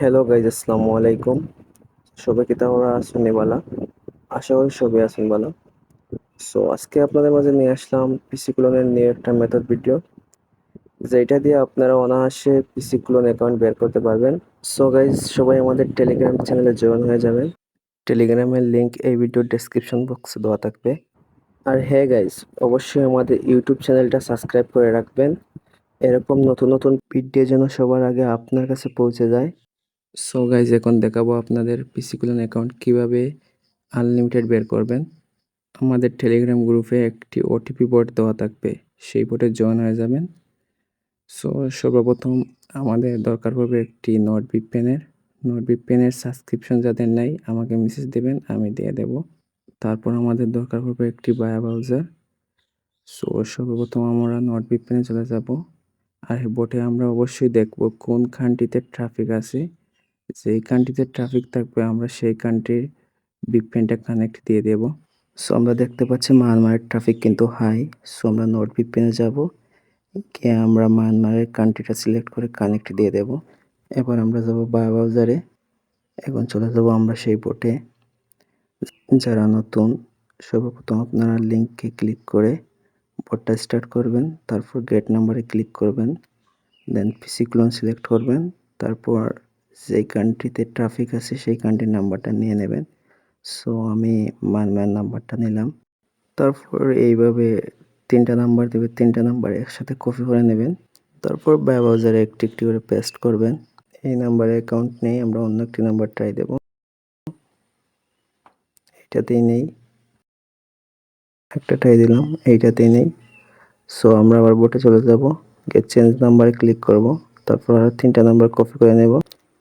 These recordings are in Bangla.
হ্যালো গাইজ, আসসালামু আলাইকুম। সবাই কি তাহলে আছেন বালা? আশা করি সবাই আছেন বালা। সো আজকে আপনাদের মাঝে নিয়ে আসলাম পিসি ক্লোনের নিয়ে একটা মেথড ভিডিও, যেটা দিয়ে আপনারা অনায়াসে পিসি ক্লোন অ্যাকাউন্ট বের করতে পারবেন। সো গাইজ, সবাই আমাদের টেলিগ্রাম চ্যানেলে জয়েন হয়ে যাবেন। টেলিগ্রামের লিংক এই ভিডিওর ডেসক্রিপশন বক্সে দেওয়া থাকবে। আর হ্যাঁ গাইজ, অবশ্যই আমাদের ইউটিউব চ্যানেলটা সাবস্ক্রাইব করে রাখবেন, এরকম নতুন নতুন ভিডিও যেন সবার আগে আপনার কাছে পৌঁছে যায়। সো গাইজ, এখন দেখাবো আপনাদের পিসি ক্লোন অ্যাকাউন্ট কীভাবে আনলিমিটেড বের করবেন। আমাদের টেলিগ্রাম গ্রুপে একটি ওটিপি বোর্ড দেওয়া থাকবে, সেই বোর্ডে জয়েন হয়ে যাবেন। সো সর্বপ্রথম আমাদের দরকার পড়বে একটি নোটবিপেনের সাবস্ক্রিপশন যাদের নাই আমাকে মেসেজ দেবেন, আমি দিয়ে দেব। তারপর আমাদের দরকার পড়বে একটি বায়া ব্রাউজার। সো সর্বপ্রথম আমরা নোটবিপেনে চলে যাব। আর বোর্ডে আমরা অবশ্যই দেখব কোন কান্ট্রিতে ট্রাফিক আছে। যেই কান্ট্রিতে ট্রাফিক থাকবে আমরা সেই কান্ট্রির ভিপিএনটা কানেক্ট দিয়ে দেব। সো আমরা দেখতে পাচ্ছি মায়ানমারের ট্রাফিক কিন্তু হাই। সো আমরা নর্থ ভিপিএনে যাব, গিয়ে আমরা মায়ানমারের কান্ট্রিটা সিলেক্ট করে কানেক্ট দিয়ে দেব। এবার আমরা যাব বায়া ব্রাউজারে। এখন চলে যাব আমরা সেই বোটে। যারা নতুন, সর্বপ্রথম আপনারা লিঙ্কে ক্লিক করে বোটটা স্টার্ট করবেন, তারপর গেট নাম্বারে ক্লিক করবেন, দেন পিসি ক্লোন সিলেক্ট করবেন, তারপর যেই কান্ট্রিতে ট্রাফিক আছে সেই কান্ট্রির নাম্বারটা নিয়ে নেবেন। সো আমি মায়ানমার নাম্বারটা নিলাম। তারপর এইভাবে 3টা নাম্বার দেবে, 3টা নাম্বার একসাথে কপি করে নেবেন। তারপর ব্রাউজারে একটি একটি করে পেস্ট করবেন। এই নাম্বারে অ্যাকাউন্ট নেই, আমরা অন্য একটি নাম্বার ট্রাই দেব। এটাতেই নেই, একটা ট্রাই দিলাম, এইটাতেই নেই। সো আমরা আবার বোটে চলে যাব, গেট চেঞ্জ নাম্বারে ক্লিক করব, তারপর আরও 3টা নাম্বার কপি করে নেব।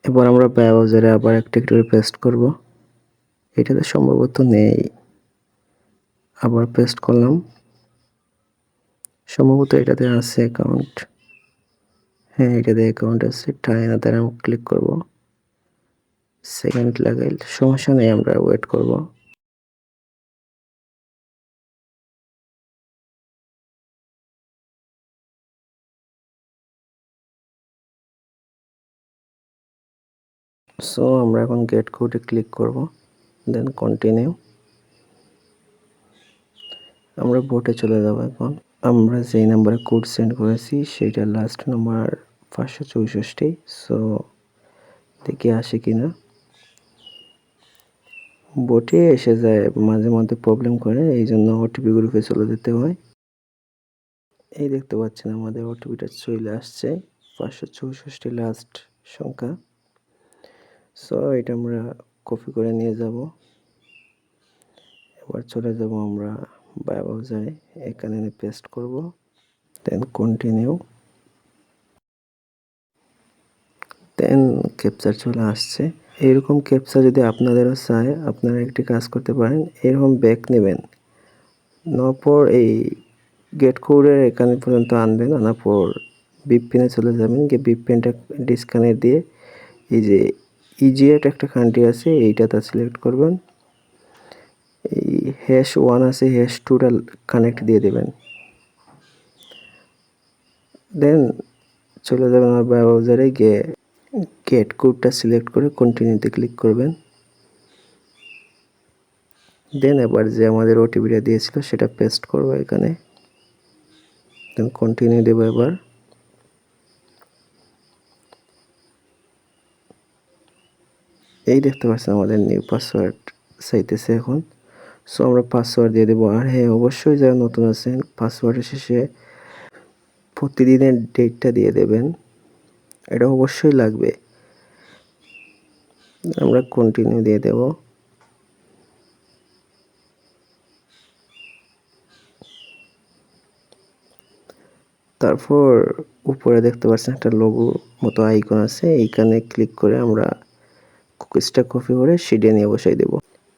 এবার আমরা ব্রাউজারে আবার একটি একটি করে পেস্ট করব। এটাতে সম্ভবত নেই, আবার পেস্ট করলাম, সম্ভবত এটাতে আছে অ্যাকাউন্ট। হ্যাঁ, এটাতে অ্যাকাউন্ট আছে, ট্রাই নাতে আমি ক্লিক করব। সেকেন্ড লাগাইল, সমস্যা নেই, আমরা ওয়েট করব। সো আমরা এখন গেট কোডে ক্লিক করব, দেন কন্টিনিউ। আমরা বোটে চলে যাব। এখন আমরা যেই নাম্বারে কোড সেন্ড করেছি সেইটার লাস্ট নাম্বার 564। সো দেখি আসে কিনা। বোটে এসে যায়, মাঝে মধ্যে প্রবলেম করে, এই জন্য ওটিপি গ্রুপে চলে যেতে হয়। এই দেখতে পাচ্ছেন আমাদের ওটিপিটা চলে আসছে, 564 লাস্ট সংখ্যা। সো এটা আমরা কপি করে নিয়ে যাব। এবার চলে যাব আমরা ব্রাউজারে, এখানে পেস্ট করব, দেন কন্টিনিউ, দেন ক্যাপচার চলে আসছে। এরকম ক্যাপচার যদি আপনাদেরও চায়, আপনারা একটি কাজ করতে পারেন, এরকম ব্যাক নেবেন, নেওয়ার পর এই গেট কোডের এখানে পর্যন্ত আনবেন, আনার পর ভিপিএনে চলে যাবেন, গিয়ে ভিপিএনটা ডিসকানেক্ট দিয়ে এই যে ইজিয়েট একটা কান্ট্রি আছে এইটাতে সিলেক্ট করবেন, এই #1 আছে, #2টা কানেক্ট দিয়ে দেবেন, দেন চলে যাবেন আমার ব্রাউজারে, গিয়ে গেট কোডটা সিলেক্ট করে কন্টিনিউতে ক্লিক করবেন। দেন এবার যে আমাদের ওটিপিটা দিয়েছিল সেটা পেস্ট করবো এখানে, দেন কন্টিনিউ দেবো। এবার এই দেখতে পাচ্ছেন আমাদের নিউ পাসওয়ার্ড চাইতেছে এখন। সো আমরা পাসওয়ার্ড দিয়ে দেবো। আর হ্যাঁ, অবশ্যই যারা নতুন আছেন পাসওয়ার্ডের শেষে প্রতিদিনের ডেটটা দিয়ে দেবেন, এটা অবশ্যই লাগবে। আমরা কন্টিনিউ দিয়ে দেব। তারপর উপরে দেখতে পাচ্ছেন একটা লোগো মতো আইকন আছে, এইখানে ক্লিক করে আমরা কুকিজটা কপি করে শিটে নিয়ে বসাই দেব।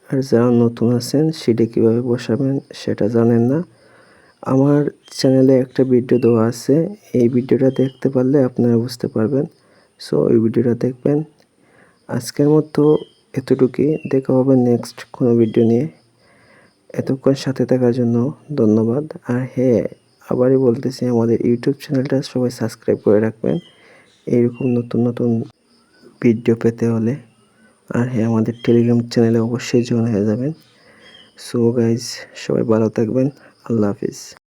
আর যারা নতুন আছেন শিটে কীভাবে বসাবেন সেটা জানেন না, আমার চ্যানেলে একটা ভিডিও দেওয়া আছে, এই ভিডিওটা দেখতে পারলে আপনারা বুঝতে পারবেন। সো এই ভিডিওটা দেখবেন। আজকের মতো এতটুকুই, দেখা হবে নেক্সট কোনো ভিডিও নিয়ে। এতক্ষণ সাথে থাকার জন্য ধন্যবাদ। আর হ্যাঁ, আবারই বলতেছি, আমাদের ইউটিউব চ্যানেলটা সবাই সাবস্ক্রাইব করে রাখবেন, এইরকম নতুন নতুন ভিডিও পেতে হলে। আর হ্যাঁ, আমাদের টেলিগ্রাম চ্যানেলে অবশ্যই জয়েন হয়ে যাবেন। সো গাইজ, সবাই ভালো থাকবেন। আল্লাহ হাফিজ।